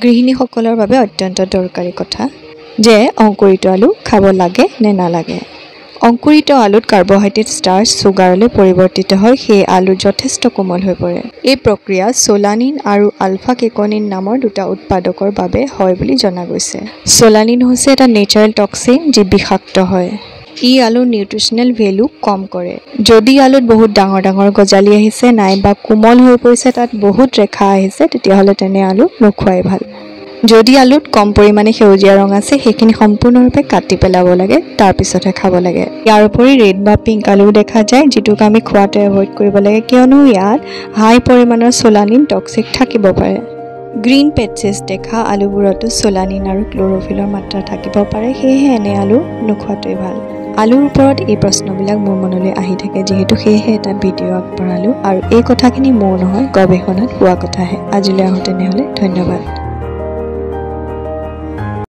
গৃহিণীসকলৰ বাবে অত্যন্ত দৰকাৰী কথা যে অংকুৰিত আলু খাব লাগে নে নালাগে। অংকুৰিত আলুত কাৰ্বহাইড্ৰেট ষ্টাৰ্চ চুগাৰলৈ পৰিৱৰ্তিত হয় সেই আলু যথেষ্ট কোমল হৈ পৰে। এই প্ৰক্ৰিয়া সোলানিন আৰু আলফা কেকনিন নামৰ দুটা উৎপাদকৰ বাবে হয় বুলি জনা গৈছে। সোলানিন হৈছে এটা নেচাৰেল টক্সিন যি বিষাক্ত হয়। ই আলুৰ নিউট্ৰিচনেল ভেলু কম কৰে। যদি আলুত বহুত ডাঙৰ ডাঙৰ গজালি আহিছে নাইবা কোমল হৈ পৰিছে তাত বহুত ৰেখা আহিছে তেতিয়াহ'লে তেনে আলু নোখোৱাই ভাল। যদি আলুত কম পৰিমাণে সেউজীয়া ৰং আছে সেইখিনি সম্পূৰ্ণৰূপে কাটি পেলাব লাগে তাৰপিছতহে খাব লাগে। ইয়াৰ উপৰি ৰেড বা পিংক আলুও দেখা যায় যিটোক আমি খোৱাটো এভইড কৰিব লাগে কিয়নো ইয়াত হাই পৰিমাণৰ সোলানিন টক্সিক থাকিব পাৰে। গ্ৰীণ পেটচেছ দেখা আলুবোৰতো সোলানিন আৰু ক্ল'ৰ'ফিলৰ মাত্ৰা থাকিব পাৰে সেয়েহে এনে আলু নোখোৱাটোৱেই ভাল। আলুৰ ওপৰত এই প্ৰশ্নবিলাক মোৰ মনলৈ আহি থাকে যিহেতু সেয়েহে এটা ভিডিঅ' আগবঢ়ালোঁ আৰু এই কথাখিনি মোৰ নহয় গৱেষণাত পোৱা কথাহে। আজিলৈ আহোঁ তেনেহ'লে ধন্যবাদ।